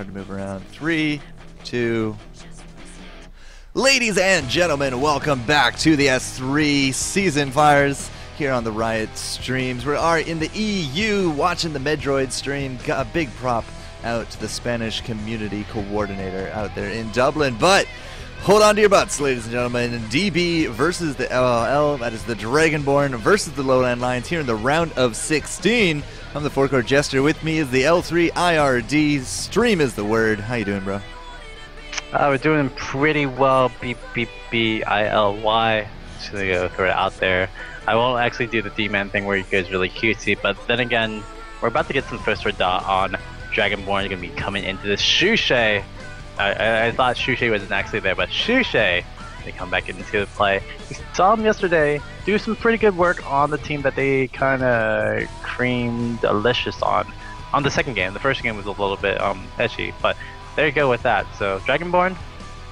Hard to move around. 3, 2. Ladies and gentlemen, welcome back to the S3 Season Fires here on the Riot streams. We are in the EU watching the Medroid stream. Got a big prop out to the Spanish community coordinator out there in Dublin. But hold on to your butts, ladies and gentlemen. DB versus the LLL, that is the Dragonborn versus the Lowland Lions here in the round of 16. I'm the FourCourtJester. With me is the L3 IRD. Stream is the word. How you doing, bro? We're doing pretty well. BBBILY. Just gonna go throw it out there. I won't actually do the D-man thing where you guys really cutesy, but then again, we're about to get some first word dot on Dragonborn. Gonna be coming into this Shushay. I thought Shushay wasn't actually there, but Shushay, they come back into the play. We saw him yesterday do some pretty good work on the team that they kind of creamed delicious on the second game. The first game was a little bit edgy, but there you go with that. So Dragonborn,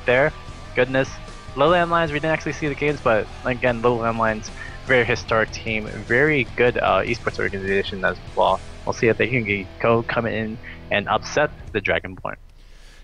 there, goodness. Lowland Lions, we didn't actually see the games, but again, Lowland Lions, very historic team, very good esports organization as well. We'll see if they can come in and upset the Dragonborn.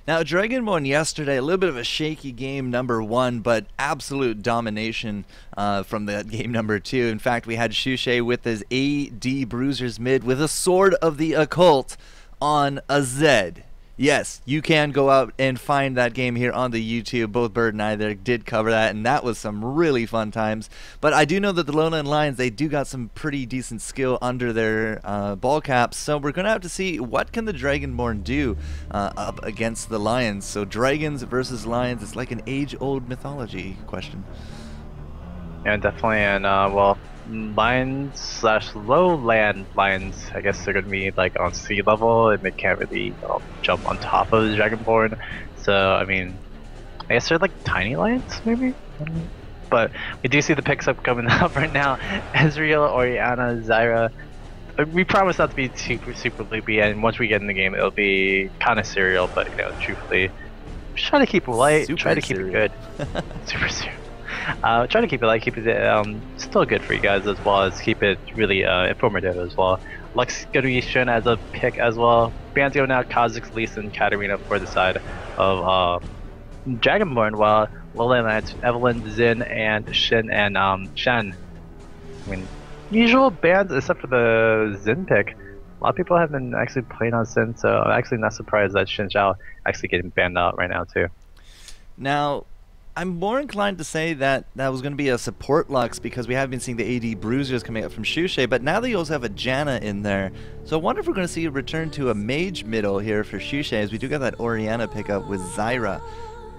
Now, Dragonborn yesterday, a little bit of a shaky game number 1, but absolute domination from the game number 2. In fact, we had Shushay with his AD Bruisers mid with a Sword of the Occult on a Zed. Yes, you can go out and find that game here on the YouTube. Both Bird and I there did cover that, and that was some really fun times. But I do know that the Lowland Lions, they do got some pretty decent skill under their ball caps, so we're going to have to see what can the Dragonborn do up against the Lions. So Dragons versus Lions, it's like an age-old mythology question. Yeah, definitely, and well, Lions slash Lowland Lions, I guess they're gonna be like on sea level and they can't really jump on top of the Dragonborn. So I mean, I guess they're like tiny lions maybe. But we do see the picks up coming up right now. Ezreal, Orianna, Zyra. We promise not to be super loopy, and once we get in the game, it'll be kind of serial. But you know, truthfully, just try to keep it light, try to keep it good. Super serial. Try to keep it light, keep it still good for you guys, as well as keep it really informative as well. Lux gonna be shown as a pick as well. Bands going out, Kha'Zix, Lee Sin, Katarina for the side of Dragonborn, while Lowland Lions, Evelyn, Xin, and Shin and Shen. I mean, usual bands except for the Xin pick. A lot of people have been actually playing on Xin, so I'm actually not surprised that Xin Zhao actually getting banned out right now too. Now, I'm more inclined to say that that was going to be a support Lux because we have been seeing the AD Bruisers coming up from Shushay, but now they also have a Janna in there. So I wonder if we're going to see a return to a mage middle here for Shushay, as we do got that Orianna pickup with Zyra.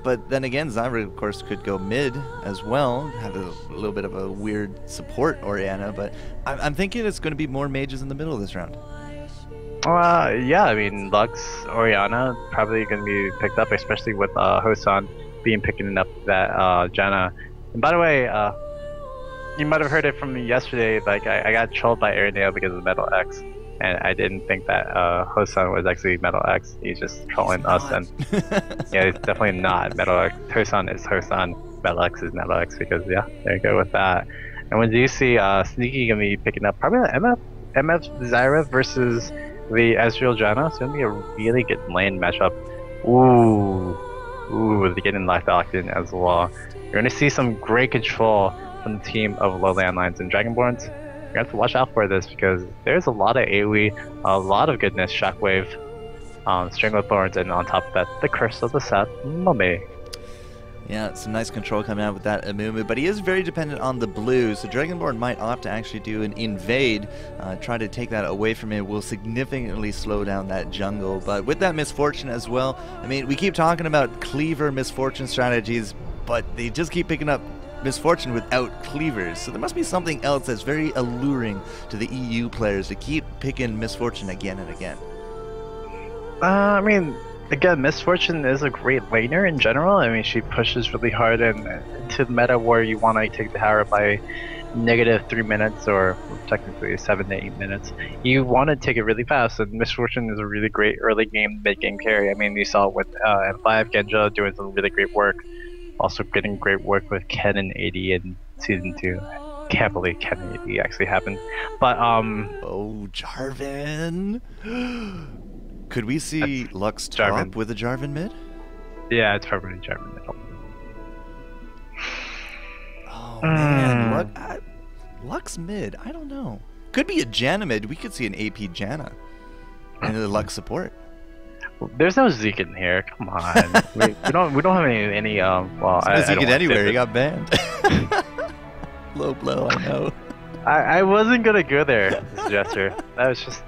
But then again, Zyra, of course, could go mid as well. Had a little bit of a weird support Orianna, but I'm thinking it's going to be more mages in the middle of this round. Yeah, I mean, Lux, Orianna, probably going to be picked up, especially with Hosan picking up that Janna. And by the way, you might have heard it from me yesterday, like I got trolled by Airnail because of Metal X, and I didn't think that Hosan was actually Metal X. He's just trolling us, and yeah, it's definitely not Metal X. Hosan is Hosan, Metal X is Metal X, because yeah, there you go with that. And when do you see Sneaky gonna be picking up probably the MF Zyra versus the Ezreal Janna? It's gonna be a really good lane matchup. Ooh, they're getting locked in as well. You're going to see some great control from the team of Lowland Lions and Dragonborns. You're going to have to watch out for this because there's a lot of AoE, a lot of goodness, Shockwave, String of Thorns, and on top of that, the Curse of the South Mummy. Yeah, some nice control coming out with that Amumu, but he is very dependent on the blue, so Dragonborn might opt to actually do an invade, try to take that away from him. Will significantly slow down that jungle, but with that Misfortune as well, I mean, we keep talking about cleaver Misfortune strategies, but they just keep picking up Misfortune without cleavers, so there must be something else that's very alluring to the EU players to keep picking Misfortune again and again. I mean, again, Misfortune is a great laner in general. I mean, she pushes really hard into the meta where you want to take the tower by -3 minutes, or technically 7 to 8 minutes. You want to take it really fast, and Misfortune is a really great early game, mid game carry. I mean, you saw it with M5 Genja doing some really great work. Also getting great work with Ken and AD in Season 2. Can't believe Ken and AD actually happened. But, oh, Jarvan! Could we see Lux top Jarvan. with a Jarvan mid? Yeah, it's probably Jarvan middle. Oh man, Lux mid. I don't know. Could be a Janna mid. We could see an AP Janna into the Lux support. There's no Zeke in here. Come on. we don't have any well, I Zeke don't anywhere. He got banned. Low blow. I know. I wasn't gonna go there, Mr. Jester. That was just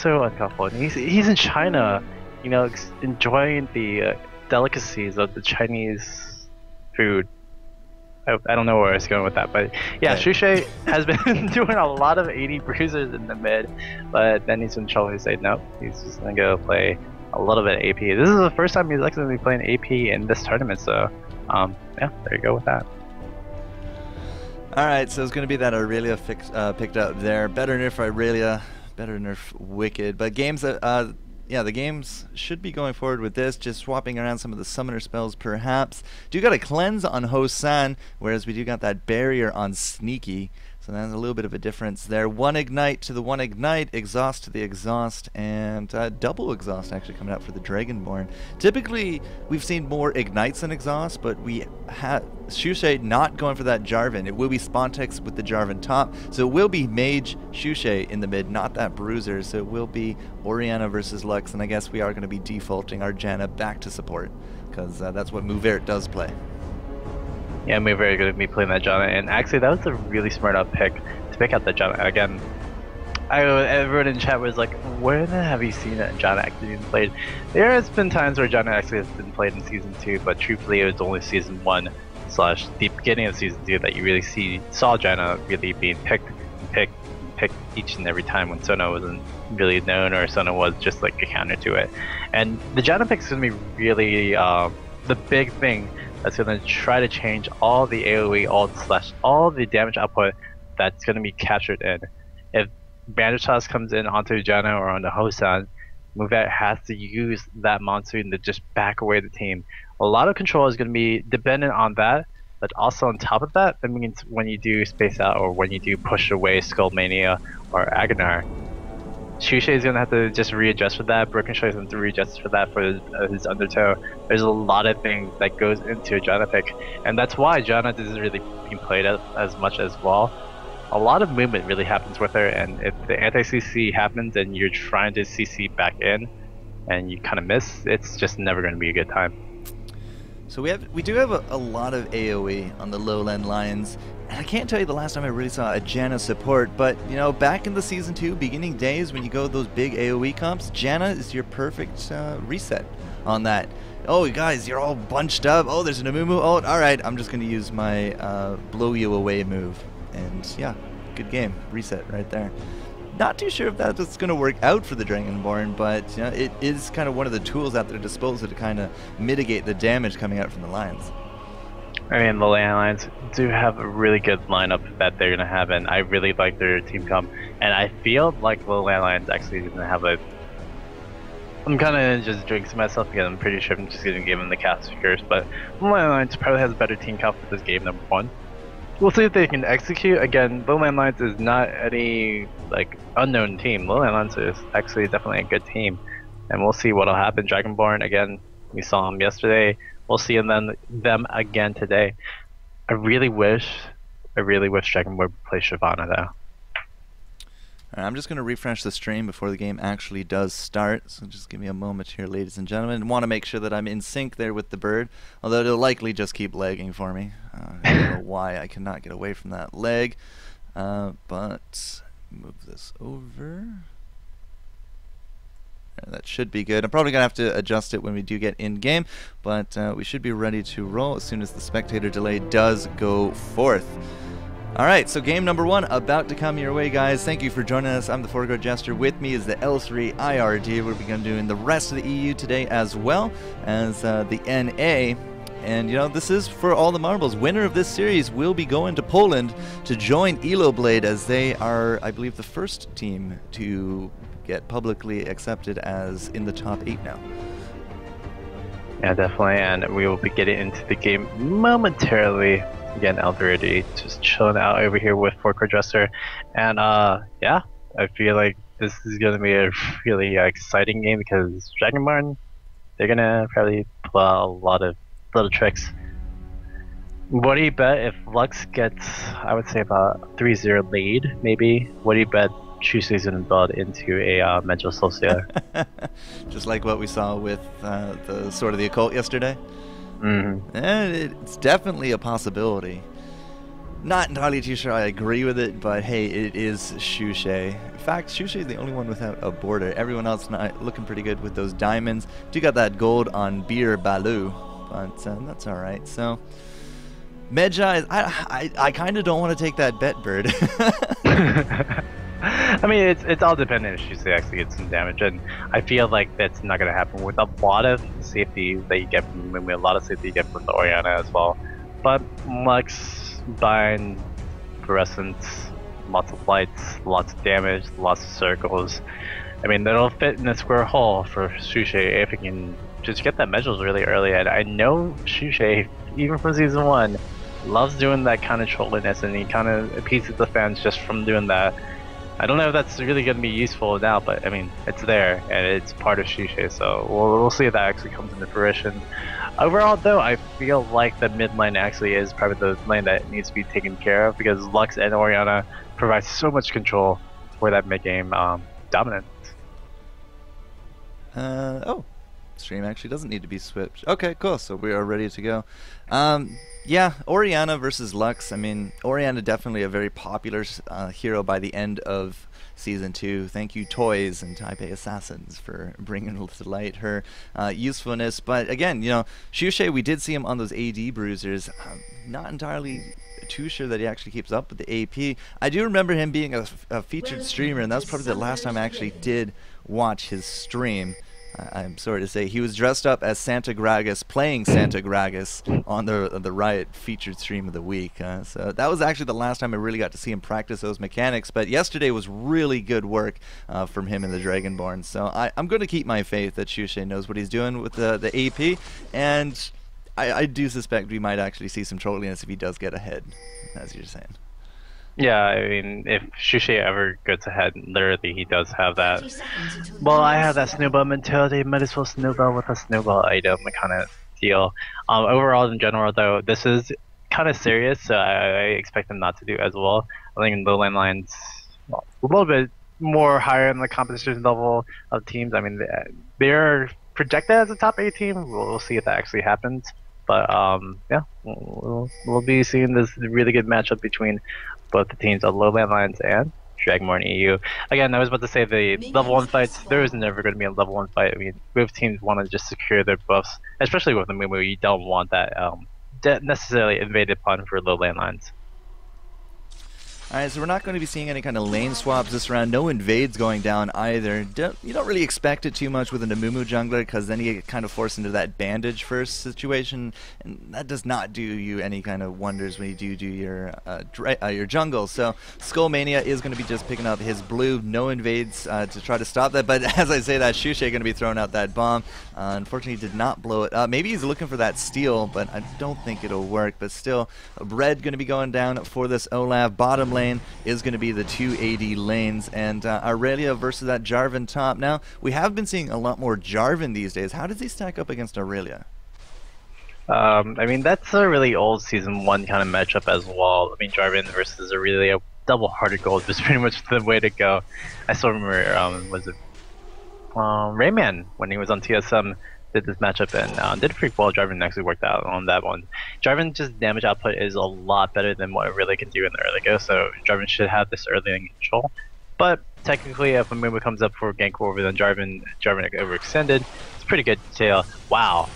so uncomfortable. And he's in China, you know, enjoying the delicacies of the Chinese food. I don't know where I was going with that, but yeah, Okay. Shushay has been doing a lot of 80 bruisers in the mid, but then he's in trouble. He said no, he's just gonna go play a little bit of AP. This is the first time he's actually going to be playing AP in this tournament, so yeah, there you go with that. Alright, so it's going to be that Aurelia picked up there. Better nerf Aurelia, better nerf Wicked. But games, yeah, the games should be going forward with this, just swapping around some of the summoner spells perhaps. Do got a cleanse on Ho-San, whereas we do got that barrier on Sneaky. So that's a little bit of a difference there. One ignite to the one ignite, exhaust to the exhaust, and double exhaust actually coming out for the Dragonborn. Typically, we've seen more ignites than exhaust, but we have Shushay not going for that Jarvan. It will be Spontex with the Jarvan top, so it will be Mage Shushay in the mid, not that Bruiser. So it will be Orianna versus Lux, and I guess we are going to be defaulting our Janna back to support, because that's what Mouvert does play. Yeah, we're very good at me playing that Janna, and actually that was a really smart up pick to pick out that Janna. Again, everyone in chat was like, when have you seen that Janna actually being played? There has been times where Janna actually has been played in Season 2, but truthfully it was only Season 1 / the beginning of Season 2 that you really saw Janna really being picked each and every time when Sona wasn't really known, or Sona was just like a counter to it. And the Janna pick is going to be really the big thing that's going to try to change all the AoE ult / all the damage output that's going to be captured in. If Bandage Toss comes in onto Janna or onto Ho-San, Mouvert has to use that monsoon to just back away the team. A lot of control is going to be dependent on that, but also on top of that, that means when you do space out or when you do push away Skullmania or Aghanar, Shushay is going to have to just readjust for that. Broken Show is going to have to readjust for that for his Undertow. There's a lot of things that goes into a Janna pick, and that's why Janna isn't really being played as much as well. A lot of movement really happens with her, and if the anti-CC happens and you're trying to CC back in and you kind of miss, it's just never going to be a good time. So we do have a lot of AoE on the Lowland Lions, and I can't tell you the last time I really saw a Janna support, but you know, back in the Season 2 beginning days when you go those big AoE comps, Janna is your perfect reset on that. Oh guys, you're all bunched up, oh there's an Amumu ult, alright, I'm just going to use my blow you away move, and yeah, good game, reset right there. Not too sure if that's going to work out for the Dragonborn, but you know, it is kind of one of the tools at their disposal to kind of mitigate the damage coming out from the Lions. I mean, the Lowland Lions do have a really good lineup that they're going to have, and I really like their team comp. And I feel like the Lowland Lions actually going to have a... I'm kind of just drinking myself again. I'm pretty sure I'm just going to give them the cast figures, but the Lowland Lions probably has a better team comp for this game, number one. We'll see if they can execute. Again, Lowland Lions is not any like unknown team. Lowland Lions is actually definitely a good team, and we'll see what'll happen. Dragonborn, again, we saw them yesterday. We'll see them again today. I really wish Dragonborn would play Shyvana though. Alright, I'm just going to refresh the stream before the game actually does start, so just give me a moment here, ladies and gentlemen. I want to make sure that I'm in sync there with the bird, although it'll likely just keep lagging for me. I don't know why I cannot get away from that lag, but move this over. That should be good. I'm probably going to have to adjust it when we do get in-game, but we should be ready to roll as soon as the spectator delay does go forth. Alright, so game number one about to come your way, guys. Thank you for joining us. I'm the FourCourtJester. With me is the L3 IRD. We'll be going to do in the rest of the EU today as well as the NA. And, you know, this is for all the marbles. Winner of this series will be going to Poland to join Eloblade, as they are, I believe, the first team to get publicly accepted as in the top 8 now. Yeah, definitely, and we will be getting into the game momentarily. Again, L3D just chilling out over here with FourCourtJester, and yeah, I feel like this is going to be a really exciting game because Dragonborn, they're going to probably pull out a lot of little tricks. What do you bet if Lux gets, I would say about 3-0 lead, maybe? What do you bet Shusei's going to build into a Mental Solstier? Just like what we saw with the Sword of the Occult yesterday? Mm-hmm. And it's definitely a possibility. Not entirely too sure I agree with it, but hey, it is Shusei. In fact, Shusei is the only one without a border. Everyone else not looking pretty good with those diamonds. Do got that gold on Bir Balu, but that's alright. So, Medjai, I kind of don't want to take that bet, Bird. I mean, it's all dependent if Shusei actually gets some damage, and I feel like that's not going to happen with a lot of safety that you get from Mumi, a lot of safety you get from the Orianna as well. But Lux, Bind, Fluorescence, lots of lights, lots of damage, lots of circles. I mean, that'll fit in a square hole for Shusei if he can just get that measures really early. And I know Shusei, even from Season 1, loves doing that kind of trolliness, and he kind of appeases the fans just from doing that. I don't know if that's really going to be useful now, but I mean, it's there, and it's part of Shusei, so we'll see if that actually comes into fruition. Overall, though, I feel like the mid lane actually is probably the lane that needs to be taken care of, because Lux and Orianna provide so much control for that mid game dominance. Oh, stream actually doesn't need to be switched. Okay, cool, so we are ready to go. Yeah, Orianna versus Lux. I mean, Orianna definitely a very popular hero by the end of Season 2. Thank you, Toys and Taipei Assassins, for bringing to light her usefulness. But again, you know, Shusei, we did see him on those AD bruisers. Not entirely too sure that he actually keeps up with the AP. I do remember him being a featured streamer, and that was probably the last time I actually did watch his stream. I'm sorry to say, he was dressed up as Santa Gragas, playing Santa Gragas on the Riot featured stream of the week. So that was actually the last time I really got to see him practice those mechanics. But yesterday was really good work from him in the Dragonborn. So I'm going to keep my faith that Shusei knows what he's doing with the AP. And I do suspect we might actually see some trolliness if he does get ahead, as you're saying. Yeah, I mean, if Shusei ever gets ahead, literally he does have that. Well, I have that snowball mentality, might as well snowball with a snowball item kind of deal. Overall, in general, though, this is kind of serious, so I expect them not to do as well. I think Lowland Lions, well, a little bit more higher in the competition level of teams. I mean, they're projected as a top 8 team. We'll see if that actually happens. But yeah, we'll be seeing this really good matchup between both the teams of Lowland Lions and Dragonborn EU. Again, I was about to say the level 1 fights, there is never going to be a level 1 fight. I mean, both teams want to just secure their buffs, especially with the Mumu. You don't want that necessarily invaded pawn for Lowland Lions. Alright, so we're not going to be seeing any kind of lane swaps this round. No invades going down either. You don't really expect it too much with an Amumu jungler, because then you get kind of forced into that bandage first situation, and that does not do you any kind of wonders when you do your jungle. So Skullmania is going to be just picking up his blue. No invades to try to stop that, but as I say that, Shusei going to be throwing out that bomb. Unfortunately, did not blow it up. Maybe he's looking for that steal, but I don't think it'll work. But still, red going to be going down for this Olaf. Bottom lane is going to be the 2 AD lanes, and Aurelia versus that Jarvan top. Now, we have been seeing a lot more Jarvan these days. How does he stack up against Aurelia? I mean, that's a really old Season 1 kind of matchup as well. I mean, Jarvan versus Aurelia, double-hearted gold was pretty much the way to go. I still remember, was it Rayman, when he was on TSM, did this matchup and did pretty well. Jarvan actually worked out on that one. Jarvan's just damage output is a lot better than what it really can do in the early go, so Jarvan should have this early in control. But technically, if a Mumu comes up for gank over than Jarvan overextended, it's pretty good tail. Wow,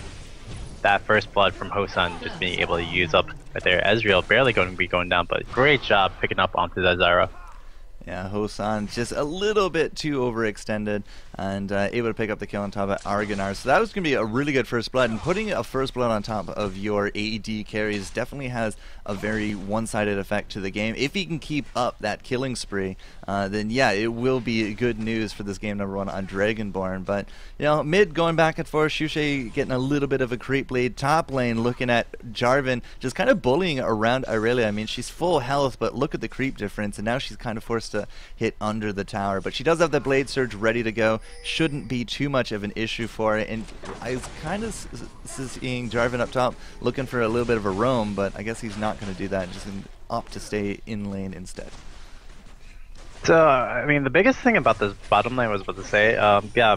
that first blood from Hosan just being able to use up right there. Ezreal barely going to be going down, but great job picking up onto that Zyra. Yeah, Hosan just a little bit too overextended and able to pick up the kill on top of Argonar. So that was going to be a really good first blood, and putting a first blood on top of your AD carries definitely has a very one-sided effect to the game. If he can keep up that killing spree, then yeah, it will be good news for this game number 1 on Dragonborn. But, you know, mid going back and forth, Shusei getting a little bit of a creep bleed. Top lane looking at Jarvan just kind of bullying around Aurelia. I mean, she's full health, but look at the creep difference, and now she's kind of forced to hit under the tower. But she does have the Blade Surge ready to go. Shouldn't be too much of an issue for it. And I was kind of seeing Jarvan up top looking for a little bit of a roam, but I guess he's not going to do that. Just going to opt to stay in lane instead. So, I mean, the biggest thing about this bottom lane was about to say, yeah,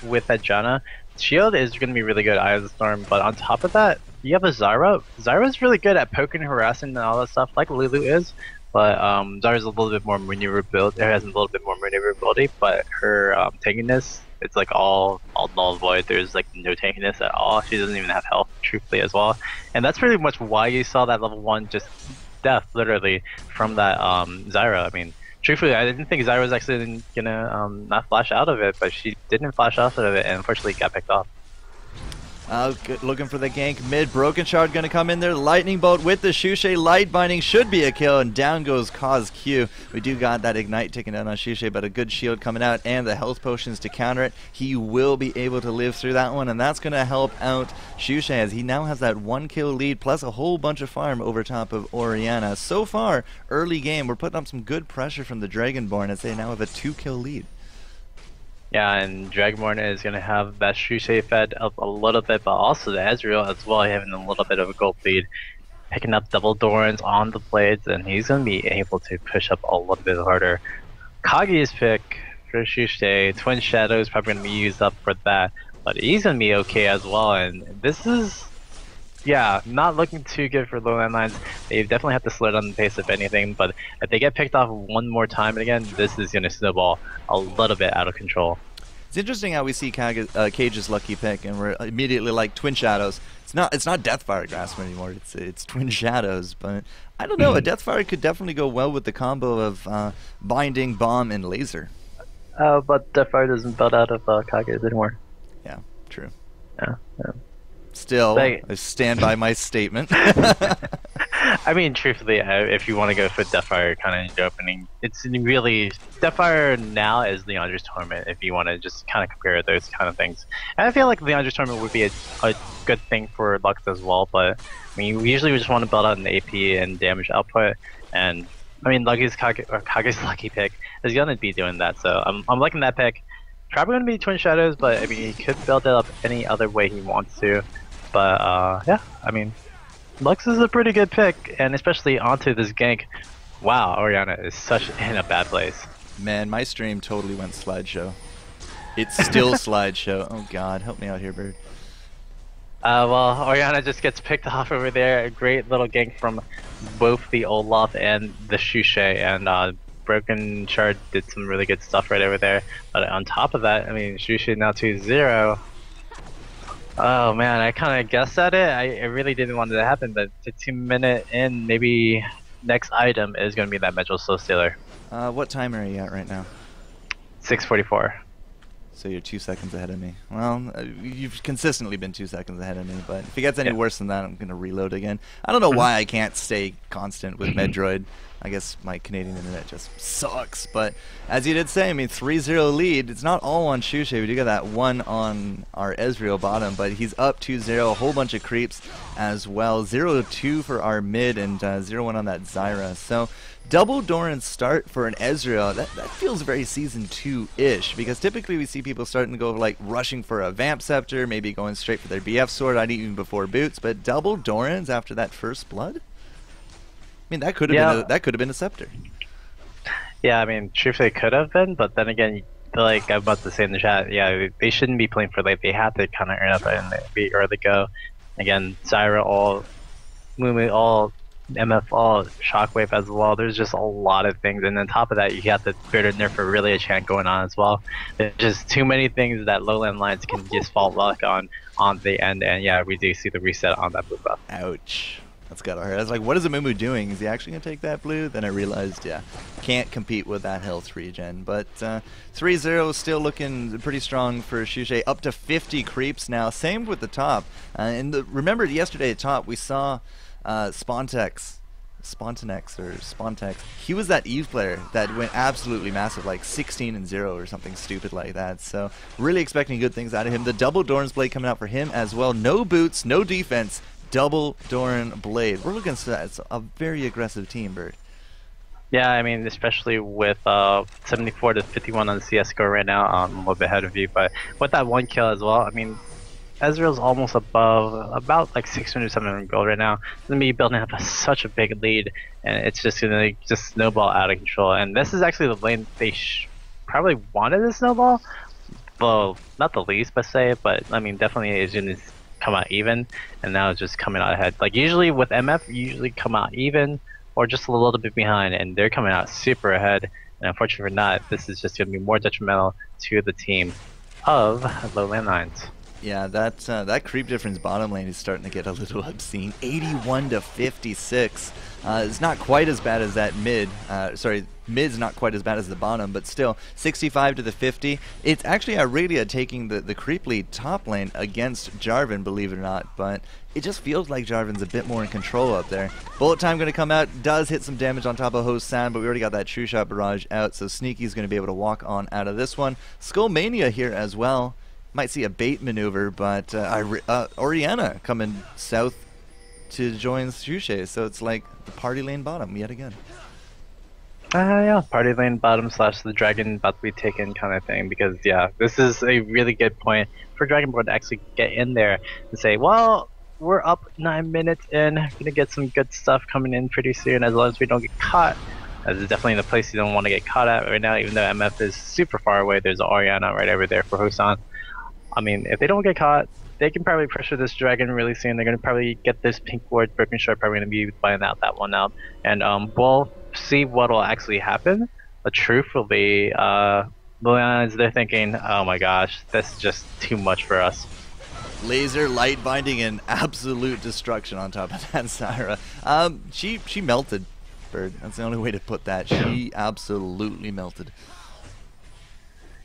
with that Janna, shield is going to be really good, Eye of the Storm, but on top of that, you have a Zyra. Zyra's really good at poking, harassing, and all that stuff, like Lulu is, but Zyra's a little bit more maneuverability, has a little bit more maneuverability, but her tankiness, it's like all null void. There's like no tankiness at all. She doesn't even have health, truthfully, as well. And that's pretty much why you saw that level 1 just death, literally, from that Zyra. I mean, truthfully, I didn't think Zyra was actually gonna not flash out of it, but she didn't flash out of it, and unfortunately got picked off. Looking for the gank mid. Broken Shard going to come in there. Lightning Bolt with the Shushay. Light Binding should be a kill, and down goes Cause Q. We do got that Ignite taken down on Shushay, but a good shield coming out and the health potions to counter it. He will be able to live through that one, and that's going to help out Shushay as he now has that 1 kill lead plus a whole bunch of farm over top of Orianna. So far, early game, we're putting up some good pressure from the Dragonborn as they now have a 2 kill lead. Yeah, and Dragonborn is going to have that Shushay fed up a little bit, but also the Ezreal as well, having a little bit of a gold lead, picking up double Dorans on the blades, and he's going to be able to push up a little bit harder. Kage's pick for Shushay, Twin Shadows probably going to be used up for that, but he's going to be okay as well, and this is, yeah, not looking too good for Lowland Lions. They definitely have to slow down the pace if anything, but if they get picked off one more time again, this is going to snowball a little bit out of control. It's interesting how we see Cage's lucky pick, and we're immediately like Twin Shadows. It's not Deathfire Grasp anymore. It's Twin Shadows, but I don't know. A Deathfire could definitely go well with the combo of Binding, Bomb, and Laser. But Deathfire doesn't build out of Kage's anymore. Yeah, true. Yeah. Still, I stand by my statement. I mean, truthfully, if you want to go for Deathfire kind of opening, it's really Deathfire now is Leandra's Torment. If you want to just kind of compare those kind of things, and I feel like Leandra's Torment would be a good thing for Lux as well. But I mean, we usually just want to build out an AP and damage output, and I mean, Kage's lucky pick is gonna be doing that. So I'm liking that pick. Probably gonna be Twin Shadows, but I mean, he could build it up any other way he wants to. But yeah, I mean, Lux is a pretty good pick, and especially onto this gank. Wow, Orianna is such in a bad place. Man, my stream totally went slideshow. It's still slideshow. Oh God, help me out here, Bird. Well, Orianna just gets picked off over there. A great little gank from both the Olaf and the Shushay, and Broken Shard did some really good stuff right over there. But on top of that, I mean, Shushay now 2-0. Oh man, I kind of guessed at it. I really didn't want it to happen, but 15-minute in, maybe next item is going to be that Metro Soul Stealer. What time are you at right now? 6:44. So you're 2 seconds ahead of me. Well, you've consistently been 2 seconds ahead of me, but if it gets any worse than that, I'm going to reload again. I don't know why I can't stay constant with Medroid. I guess my Canadian internet just sucks. But as you did say, I mean, 3-0 lead. It's not all on Shushay. We do got that one on our Ezreal bottom, but he's up 2-0. A whole bunch of creeps as well. 0-2 for our mid and 0-1 on that Zyra. So double Doran start for an Ezreal, that feels very Season 2-ish, because typically we see people starting to go like rushing for a Vamp Scepter, maybe going straight for their BF Sword, not even before boots, but double Dorans after that first blood? I mean, that could have been a Scepter. Yeah, I mean, truthfully it could have been, but then again, like I'm about to say in the chat, yeah, they shouldn't be playing for late. They have to kind of earn up and be early go. Again, Zyra all, Mumu all, MF all, Shockwave as well. There's just a lot of things, and on top of that, you have the Bearded Nerf for really a chant going on as well. There's just too many things that Lowland Lions can just fall luck on the end, and yeah, we do see the reset on that blue buff. Ouch. That's gotta hurt. I was like, what is Mumu doing? Is he actually gonna take that blue? Then I realized, yeah, can't compete with that health regen. But 3-0 still looking pretty strong for Shushay. Up to 50 creeps now. Same with the top. Remember yesterday at top we saw Spontex, he was that Eve player that went absolutely massive, like 16-0 or something stupid like that. So really expecting good things out of him. The double Doran's Blade coming out for him as well. No boots, no defense, double Doran Blade. We're looking at a very aggressive team, Bird. Yeah, I mean, especially with 74 to 51 on the CS score right now, I'm a little bit ahead of you. But with that one kill as well, I mean, Ezreal's almost above about like 600, 700 gold right now. It's gonna be building up such a big lead, and it's just gonna just snowball out of control. And this is actually the lane they probably wanted to snowball. Well, not the least, per se, but I mean, definitely it's gonna come out even, and now it's just coming out ahead. Like usually with MF, you usually come out even or just a little bit behind, and they're coming out super ahead. And unfortunately for not, this is just gonna be more detrimental to the team of Lowland Lions. Yeah, that creep difference bottom lane is starting to get a little obscene. 81 to 56. It's not quite as bad as that mid. Sorry, mid's not quite as bad as the bottom, but still 65 to the 50. It's actually Aurelia taking the creep lead top lane against Jarvan, believe it or not, but it just feels like Jarvan's a bit more in control up there. Bullet time going to come out, does hit some damage on top of Hosan, but we already got that True Shot barrage out, so Sneaky's going to be able to walk on out of this one. Skullmania here as well. Might see a bait maneuver, but Orianna coming south to join Shushe, so it's like the party lane bottom yet again. Yeah, party lane bottom slash the dragon about to be taken kind of thing, because yeah, this is a really good point for Dragonborn to actually get in there and say, well, we're up 9 minutes in, gonna get some good stuff coming in pretty soon as long as we don't get caught. This is definitely the place you don't want to get caught at right now, even though MF is super far away. There's Orianna right over there for Hosan. I mean, if they don't get caught, they can probably pressure this dragon really soon. They're going to probably get this pink ward. Broken Shard probably going to be buying out that one out. And we'll see what will actually happen. But truthfully, the Lions, they're thinking, oh my gosh, that's just too much for us. Laser, light binding, and absolute destruction on top of that, Syra. She melted, Bird. That's the only way to put that. She absolutely melted.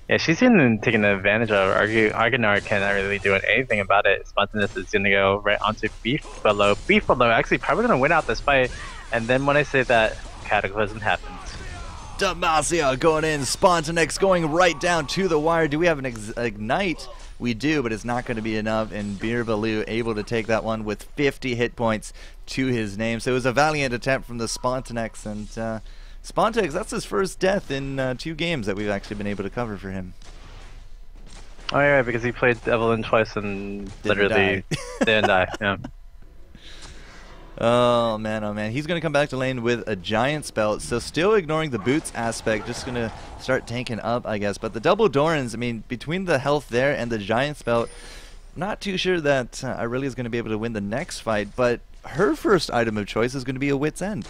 Yeah, she's even taking advantage of Argonar cannot really do anything about it. Spontaneous is going to go right onto Beefalo. Beefalo actually probably going to win out this fight. And then when I say that, Cataclysm happens. Demacia going in, Spontanex going right down to the wire. Do we have an Ignite? We do, but it's not going to be enough. And Beerbaloo able to take that one with 50 hit points to his name. So it was a valiant attempt from the Spontanex, and Spontanex, that's his first death in 2 games that we've actually been able to cover for him. Oh yeah, because he played Evelyn twice and literally didn't die. Yeah. Oh man, he's gonna come back to lane with a giant spell. So still ignoring the boots aspect, just gonna start tanking up, I guess. But the double Dorans, I mean, between the health there and the giant spell, not too sure that Aurelia is gonna be able to win the next fight. But her first item of choice is gonna be a Wit's End.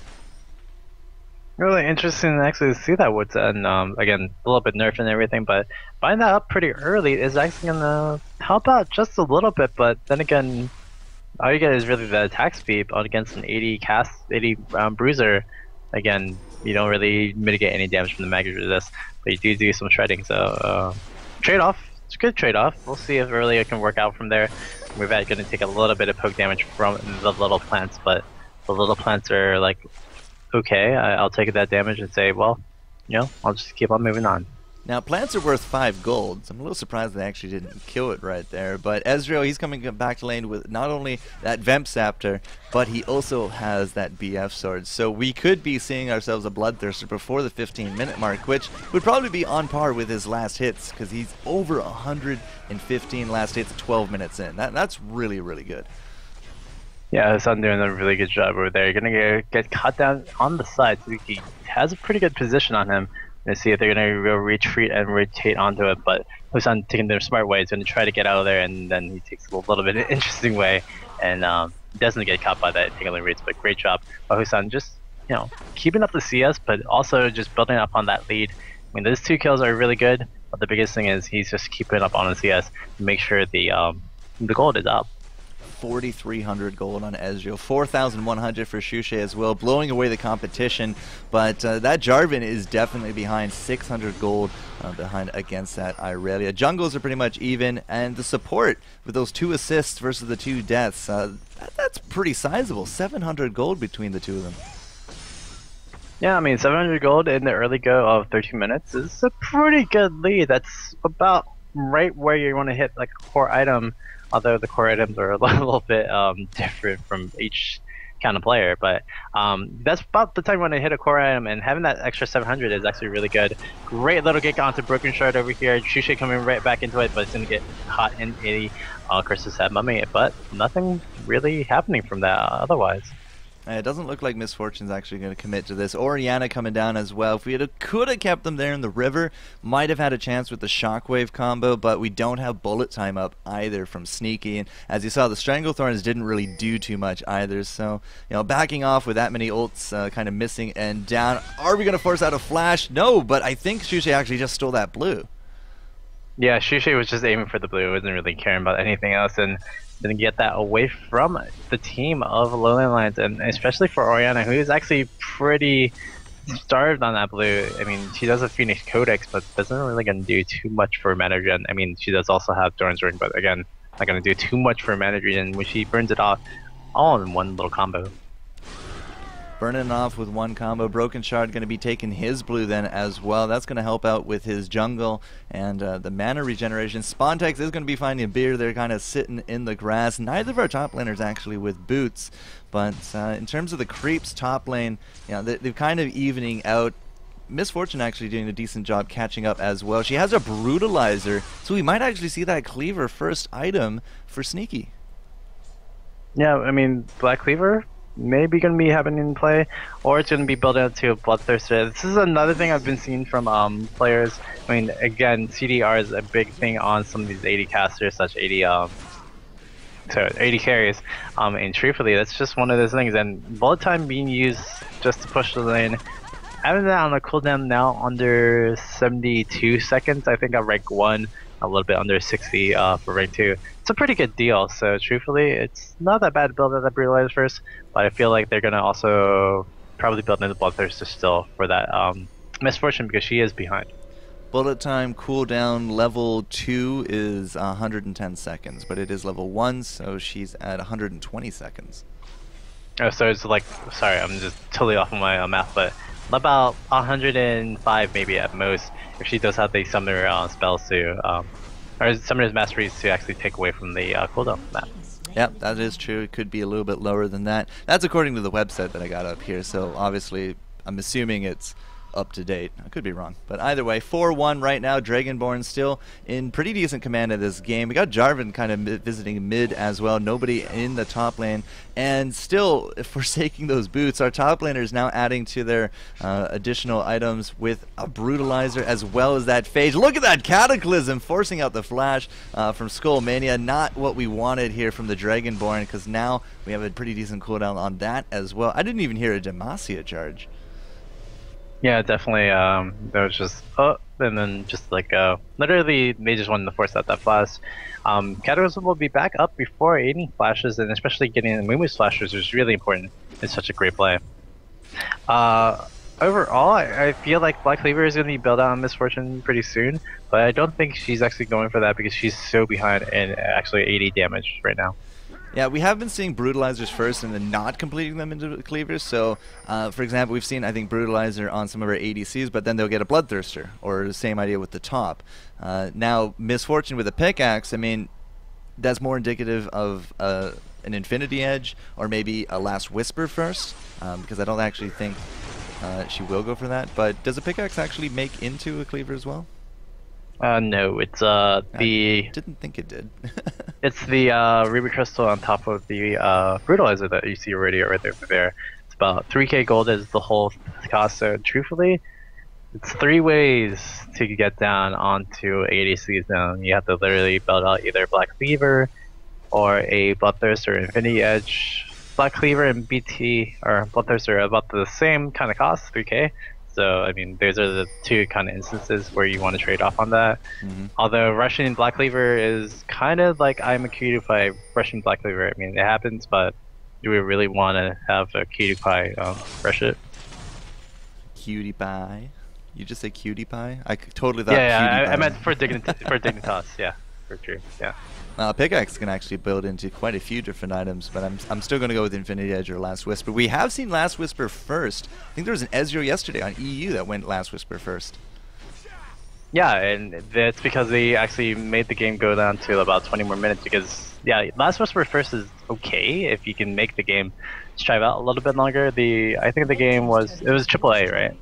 Really interesting actually to see that Wit's End. Again, a little bit nerfed and everything, but buying that up pretty early is actually gonna help out just a little bit. But then again, all you get is really the attack speed against an 80 bruiser. Again, you don't really mitigate any damage from the magic resist, but you do some shredding. So trade-off, it's a good trade-off. We'll see if Aurelia can work out from there. We're going to take a little bit of poke damage from the little plants, but the little plants are like, okay, I'll take that damage and say, well, you know, I'll just keep on moving on. Now, plants are worth 5 gold, so I'm a little surprised they actually didn't kill it right there. But Ezreal, he's coming back to lane with not only that Vamp Scepter, but he also has that BF sword. So we could be seeing ourselves a Bloodthirster before the 15-minute mark, which would probably be on par with his last hits, because he's over 115 last hits 12 minutes in. That's really, really good. Yeah, Hassan doing a really good job over there. You're going to get caught down on the side. So he has a pretty good position on him. Going to see if they're going to go retreat and rotate onto it. But Hassan taking the smart way. He's going to try to get out of there, and then he takes a little bit of an interesting way. And doesn't get caught by that tingling roots. But great job by Hassan. Just, you know, keeping up the CS, but also just building up on that lead. I mean, those 2 kills are really good. But the biggest thing is he's just keeping up on the CS to make sure the gold is up. 4,300 gold on Ezreal, 4,100 for Shushe as well, blowing away the competition. But that Jarvan is definitely behind, 600 gold behind against that Irelia. Jungles are pretty much even, and the support with those 2 assists versus the 2 deaths, that's pretty sizable, 700 gold between the 2 of them. Yeah, I mean, 700 gold in the early go of 13 minutes is a pretty good lead. That's about right where you want to hit like a core item. Although the core items are a little bit different from each kind of player. But that's about the time when I hit a core item, and having that extra 700 is actually really good. Great little kick onto Broken Shard over here. Shushe coming right back into it, but it's going to get hot in 80. Curses had Mummy, but nothing really happening from that otherwise. It doesn't look like Miss Fortune's actually going to commit to this. Oriana coming down as well. If we could have kept them there in the river, might have had a chance with the Shockwave combo, but we don't have bullet time up either from Sneaky. And as you saw, the Stranglethorns didn't really do too much either. So, you know, backing off with that many ults kind of missing and down. Are we going to force out a flash? No, but I think Shushe actually just stole that blue. Yeah, Shushe was just aiming for the blue. Wasn't really caring about anything else, and didn't get that away from the team of Lowland Lions, and especially for Oriana, who is actually pretty starved on that blue. I mean, she does have Phoenix Codex, but doesn't really gonna do too much for mana regen. I mean, she does also have Doran's Ring, but again, not gonna do too much for mana regen when she burns it off all in one little combo. Burning off with one combo. Broken Shard going to be taking his blue then as well. That's going to help out with his jungle and the mana regeneration. Spontex is going to be finding a beer. They're kind of sitting in the grass. Neither of our top laners actually with boots. But in terms of the creeps top lane, you know, they're kind of evening out. Miss Fortune actually doing a decent job catching up as well. She has a Brutalizer, so we might actually see that Cleaver first item for Sneaky. Yeah, I mean, Black Cleaver maybe going to be happening in play, or it's going to be built out to a Bloodthirster. This is another thing I've been seeing from players. I mean, again, CDR is a big thing on some of these 80 casters, such 80 carries. And truthfully, that's just one of those things. And bullet time being used just to push the lane, having that on a cooldown now under 72 seconds, I think on rank 1, a little bit under 60 for rank 2. It's a pretty good deal, so truthfully, it's not that bad to build that Brutalize first, but I feel like they're going to also probably build in the Bloodthirster still for that Miss Fortune, because she is behind. Bullet time cooldown level 2 is 110 seconds, but it is level 1, so she's at 120 seconds. Oh, so it's like, sorry, I'm just totally off of my math, but about 105 maybe at most, if she does have the summoner spells to, or summoner's masteries to actually take away from the cooldown map. Yep, that is true. It could be a little bit lower than that. That's according to the website that I got up here, so obviously I'm assuming it's up to date. I could be wrong, but either way, 4-1 right now. Dragonborn still in pretty decent command of this game. We got Jarvan kind of visiting mid as well. Nobody in the top lane, and still forsaking those boots. Our top laner is now adding to their additional items with a Brutalizer as well as that Phage. Look at that Cataclysm forcing out the flash from Skullmania. Not what we wanted here from the Dragonborn, because now we have a pretty decent cooldown on that as well. I didn't even hear a Demacia charge. Yeah, definitely. There was just and then just like literally they just wanted to force out that flash. Cataclysm will be back up before any flashes, and especially getting the Moon's flashes is really important. It's such a great play. Overall, I feel like Black Cleaver is going to be built out on Miss Fortune pretty soon, but I don't think she's actually going for that because she's so behind in actually 80 damage right now. Yeah, we have been seeing Brutalizers first and then not completing them into Cleavers. So, for example, we've seen, I think, Brutalizer on some of our ADCs, but then they'll get a Bloodthirster, or the same idea with the top. Now, Miss Fortune with a pickaxe, I mean, that's more indicative of an Infinity Edge, or maybe a Last Whisper first, because I don't actually think she will go for that. But does a pickaxe actually make into a Cleaver as well? No, it's the... I didn't think it did. It's the Ruby Crystal on top of the Brutalizer that you see already right over there. It's about 3k gold is the whole cost, so truthfully, it's 3 ways to get down onto ADCs now. You have to literally build out either Black Cleaver or a Bloodthirster or Infinity Edge. Black Cleaver and BT or Bloodthirster are about the same kind of cost, 3k. So, I mean, those are the two kind of instances where you want to trade off on that. Although rushing Black Cleaver is kind of like I'm a QTPie rushing Black Cleaver. I mean, it happens, but do we really want to have a QTPie rush it? QTPie? You just say QTPie? I totally thought I meant for Dignitas, yeah, for true, yeah. Pickaxe can actually build into quite a few different items, but I'm still going to go with Infinity Edge or Last Whisper. We have seen Last Whisper first. I think there was an Ezreal yesterday on EU that went Last Whisper first. Yeah, and that's because they actually made the game go down to about 20 more minutes because, yeah, Last Whisper first is okay if you can make the game strive out a little bit longer. I think the game was AAA, right?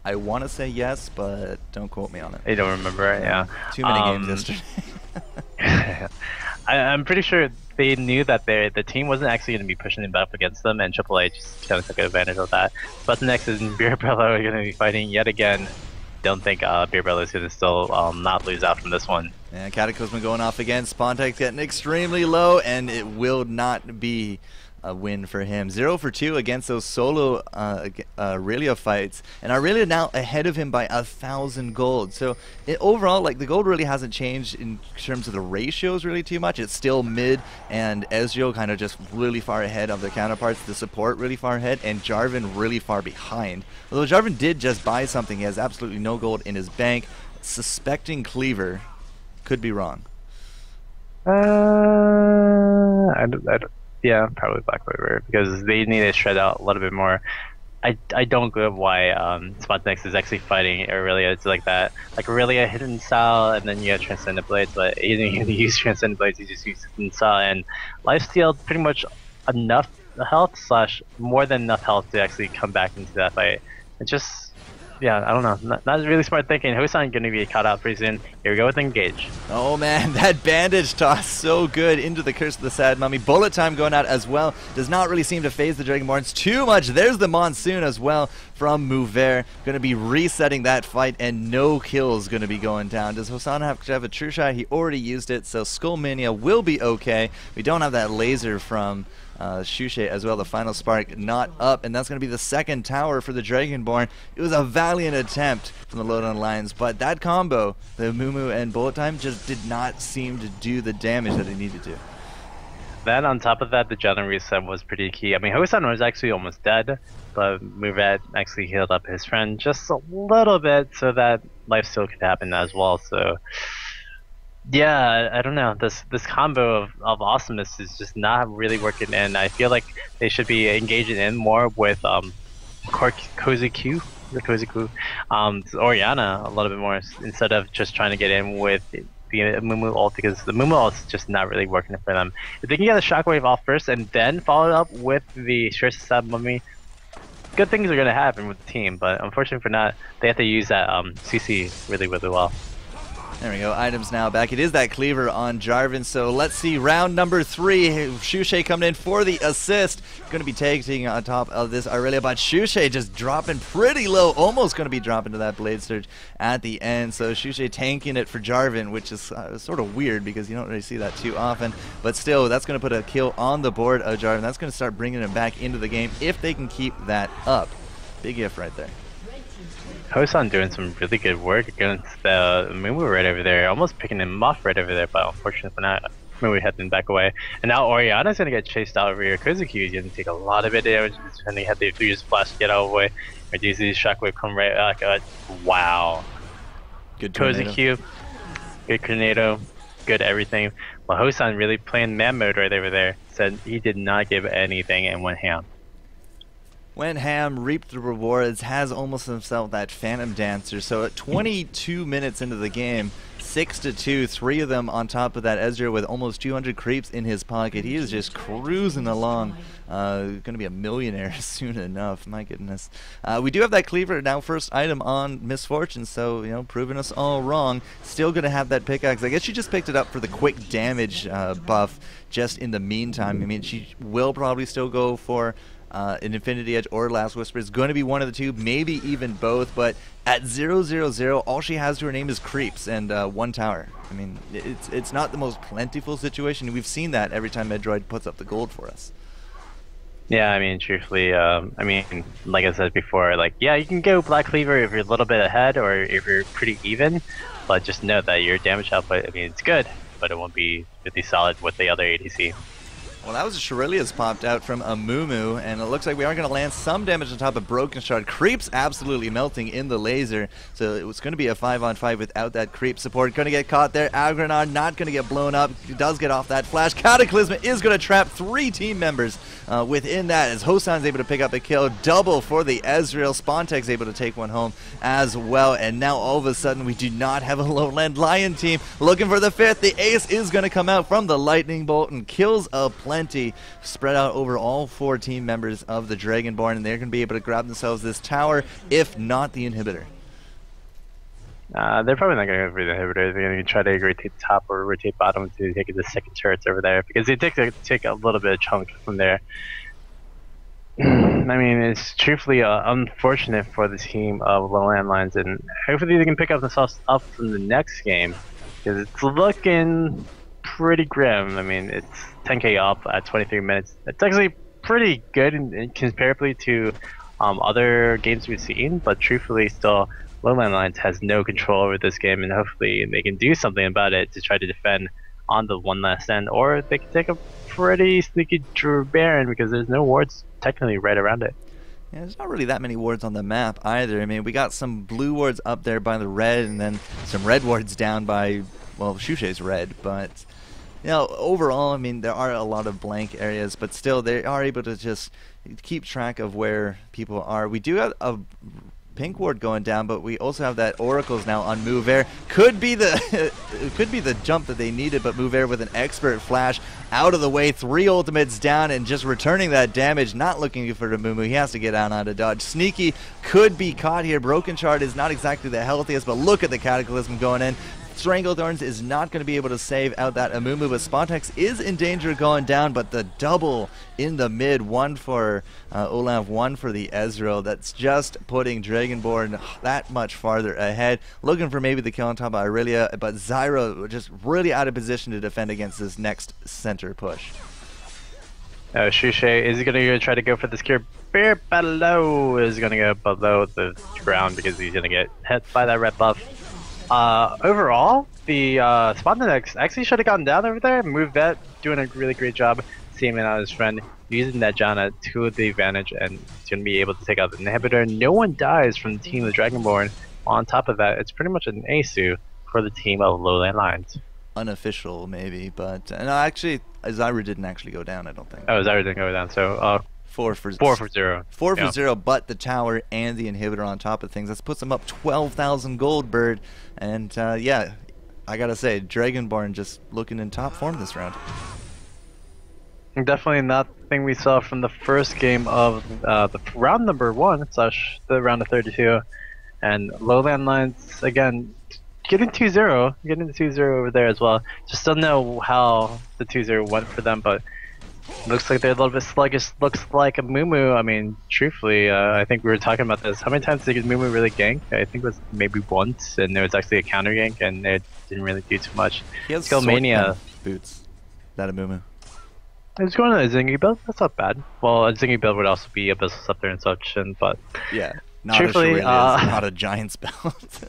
I want to say yes, but don't quote me on it. I don't remember it. Yeah, too many games yesterday. I'm pretty sure they knew that the team wasn't actually going to be pushing them up against them, and AAA just kind of took advantage of that. But next is Beerbrella are going to be fighting yet again. Don't think Beerbrella is going to still not lose out from this one. Yeah, Cataclysm going off again. Spontek's getting extremely low, and it will not be a win for him. 0 for 2 against those solo Aurelia fights, and Aurelia now ahead of him by 1,000 gold. So overall, like, the gold really hasn't changed in terms of the ratios really too much. It's still mid and Ezreal kind of just really far ahead of their counterparts. The support really far ahead, and Jarvan really far behind. Although Jarvan did just buy something, he has absolutely no gold in his bank. Suspecting Cleaver, could be wrong. Yeah, probably Black Clover, because they need to shred out a little bit more. I don't get why Spontex is actually fighting Aurelia. It's like that, like Aurelia hidden style, and then you have Transcendent Blades, but you didn't use Transcendent Blades, you just use hidden style, and lifesteal pretty much enough health / more than enough health to actually come back into that fight. It just, yeah, I don't know. Not really smart thinking. Hosan going to be caught out pretty soon. Here we go with Engage. Oh man, that bandage toss so good into the Curse of the Sad Mummy. Bullet time going out as well. Does not really seem to phase the Dragonborns too much. There's the Monsoon as well from Mover. Going to be resetting that fight, and no kills going to be going down. Does Hosan have to have a true shot? He already used it, so Skullmania will be okay. We don't have that laser from Shushe as well. The final spark not up, and that's going to be the second tower for the Dragonborn. It was a valiant attempt from the Lowland Lions, but that combo, the Mumu and Bullet Time, just did not seem to do the damage that it needed to. Then on top of that, the Jelen reset was pretty key. I mean, Hosan was actually almost dead, but Muvet actually healed up his friend just a little bit so that life still could happen as well. So yeah, I don't know. This combo of awesomeness is just not really working, and I feel like they should be engaging in more with Kozuku, Orianna a little bit more, instead of just trying to get in with the Mumu ult, because the Mumu ult is just not really working for them. If they can get the shockwave off first and then follow it up with the Sab Mummy, good things are going to happen with the team, but unfortunately for that, they have to use that CC really, really well. There we go, items now back. It is that cleaver on Jarvan, so let's see round number 3. Shushe coming in for the assist. Going to be taking on top of this Aurelia, but Shushe just dropping pretty low, almost going to be dropping to that Blade Surge at the end. So Shushe tanking it for Jarvan, which is sort of weird because you don't really see that too often. But still, that's going to put a kill on the board of Jarvan. That's going to start bringing him back into the game if they can keep that up. Big if right there. Hosan doing some really good work against the Mumu right over there, almost picking him off right over there, but unfortunately for not, Mumu had them back away. And now Orianna's going to get chased out over here. Kozuki is going to take a lot of it damage, and they had to use Flash to get out of the way. Or do you see Shockwave come right back? Wow. Good Kozuki, good Tornado, good everything. Well, Hosan really playing man mode right over there. Said he did not give anything and went ham. Went ham, reaped the rewards, has almost himself that Phantom Dancer. So at 22 minutes into the game, 6-2, 3 of them on top of that Ezreal with almost 200 creeps in his pocket. He is just cruising along. Going to be a millionaire soon enough, my goodness. We do have that cleaver now, first item on Misfortune, so, you know, proving us all wrong. Still going to have that pickaxe. I guess she just picked it up for the quick damage buff just in the meantime. I mean, she will probably still go for an Infinity Edge or Last Whisper. Is going to be one of the two, maybe even both, but at 0-0-0, all she has to her name is creeps and 1 tower. I mean, it's not the most plentiful situation. We've seen that every time Medroid puts up the gold for us. Yeah, I mean, truthfully, I mean, like I said before, like, yeah, you can go Black Cleaver if you're a little bit ahead or if you're pretty even, but just know that your damage output, I mean, it's good, but it won't be really solid with the other ADC. Well, that was a Shurelia's popped out from a Mumu, and it looks like we are going to land some damage on top of Broken Shard. Creeps absolutely melting in the laser, so it was going to be a 5-on-5 without that creep support. Going to get caught there. Agrenar not going to get blown up. He does get off that flash. Cataclysm is going to trap 3 team members within that, as Hosan's able to pick up a kill. Double for the Ezreal. Spontek's able to take one home as well, and now all of a sudden we do not have a Lowland Lion team. Looking for the 5th. The ace is going to come out from the Lightning Bolt and kills a plenty spread out over all 4 team members of the Dragonborn, and they're going to be able to grab themselves this tower, if not the inhibitor. They're probably not going to go for the inhibitor. They're going to try to rotate top or rotate bottom to take the second turrets over there, because they take a little bit of chunk from there. I mean, it's truthfully unfortunate for the team of Lowland Lions, and hopefully they can pick up themselves up from the next game, because it's looking pretty grim. I mean, it's 10k up at 23 minutes. It's actually pretty good comparatively to other games we've seen, but truthfully still, Lowland Lions has no control over this game, and hopefully they can do something about it to try to defend on the one last end, or they can take a pretty sneaky Baron, because there's no wards technically right around it. Yeah, there's not really that many wards on the map either. I mean, we got some blue wards up there by the red, and then some red wards down by, well, Shushe's red, but you know, overall, I mean, there are a lot of blank areas, but still they are able to just keep track of where people are. We do have a pink ward going down, but we also have that Oracles now on Move Air. Could be the could be the jump that they needed, but Move Air with an expert flash out of the way, 3 ultimates down, and just returning that damage, not looking for the Mumu. He has to get out of dodge. Sneaky could be caught here. Broken Shard is not exactly the healthiest, but look at the Cataclysm going in. Stranglethorns is not going to be able to save out that Amumu, but Spontex is in danger of going down, but the double in the mid, 1 for Olaf, 1 for the Ezreal, that's just putting Dragonborn that much farther ahead. Looking for maybe the kill on top of Irelia, but Zyra just really out of position to defend against this next center push. Shushe is going to try to go for the Secure Bear below, is going to go below the ground because he's going to get hit by that red buff. Overall, the Spontex actually should have gotten down over there. Move that, doing a really great job seeing out his friend, using that Janna to the advantage, and he's going to be able to take out the inhibitor. No one dies from the team of Dragonborn. On top of that, it's pretty much an ASU for the team of Lowland Lions. Unofficial, maybe, but no, actually, Zyra didn't actually go down, I don't think. Oh, Zyra didn't go down, so 4 for 0. 4 for 0, but the tower and the inhibitor on top of things. That puts them up 12,000 gold, Bird. And yeah, I gotta say, Dragonborn just looking in top form this round. Definitely not the thing we saw from the first game of the round number 1 / the round of 32. And Lowland Lions, again, getting 2-0, getting the 2-0 over there as well. Just don't know how the 2-0 went for them, but looks like they're a little bit sluggish. Looks like a Mumu. I mean, truthfully, I think we were talking about this. How many times did Mumu really gank? I think it was maybe once, and there was actually a counter gank, and it didn't really do too much. He has Skillmania boots. That a Mumu. It's going to a Zingy build. That's not bad. Well, a Zingy build would also be Abyssal Scepter and such, but yeah, not truthfully, not a Giant's belt.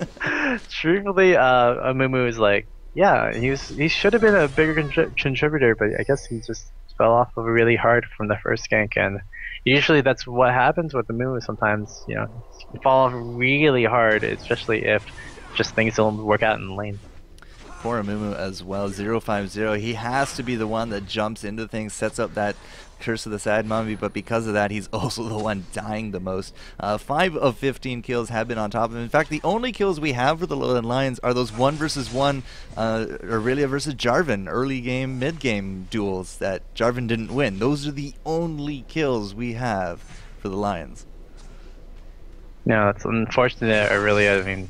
Truthfully, a Mumu is like, yeah, he should have been a bigger contributor, but I guess he just fell off of really hard from the first gank, and usually that's what happens with the Mumu. Sometimes, you know, you fall off really hard, especially if just things don't work out in the lane. For Amumu as well, 050, he has to be the one that jumps into things, sets up that Curse of the Sad Mummy, but because of that, he's also the one dying the most. 5 of 15 kills have been on top of him. In fact, the only kills we have for the Lowland Lions are those 1v1 Aurelia versus Jarvan early game, mid game duels that Jarvan didn't win. Those are the only kills we have for the Lions. Yeah, it's unfortunate. Aurelia, I mean,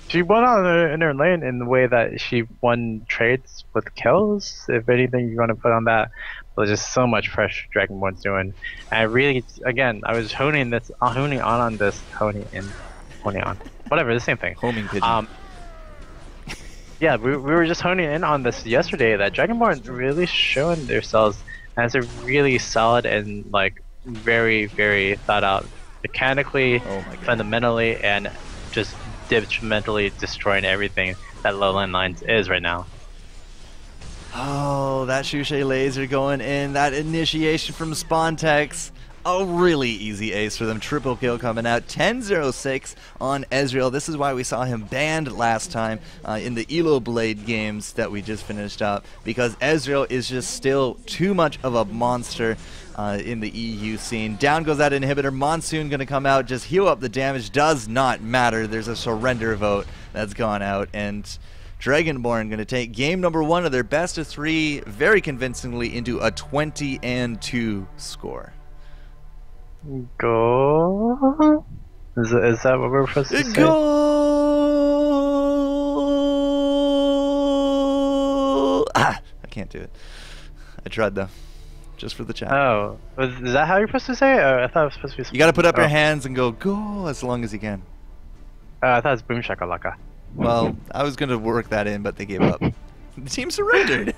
she won on in her lane in the way that she won trades with kills. If anything, you want to put on that. But there's just so much pressure Dragonborn's doing. And I really, again, I was honing on whatever, the same thing. Homing pigeon. Yeah, we were just honing in on this yesterday, that Dragonborn really showing themselves as a really solid and like very, very thought out mechanically, fundamentally, and just detrimentally destroying everything that Lowland Lions is right now. Oh, that Shushe laser going in, that initiation from Spontex. A really easy ace for them. Triple kill coming out. 10-0-6 on Ezreal. This is why we saw him banned last time in the Elo Blade games that we just finished up, because Ezreal is just still too much of a monster in the EU scene. Down goes that inhibitor. Monsoon going to come out, just heal up the damage. Does not matter. There's a surrender vote that's gone out, and Dragonborn going to take game number 1 of their best of 3 very convincingly into a 20-2 score. Go. Is that what we're supposed to say? Goal! I can't do it. I tried though, just for the chat. Oh, is that how you're supposed to say it? I thought it was supposed to be. You got to put up your hands and go goal as long as you can. I thought it was boom shakalaka. Well, I was going to work that in, but they gave up. The team surrendered.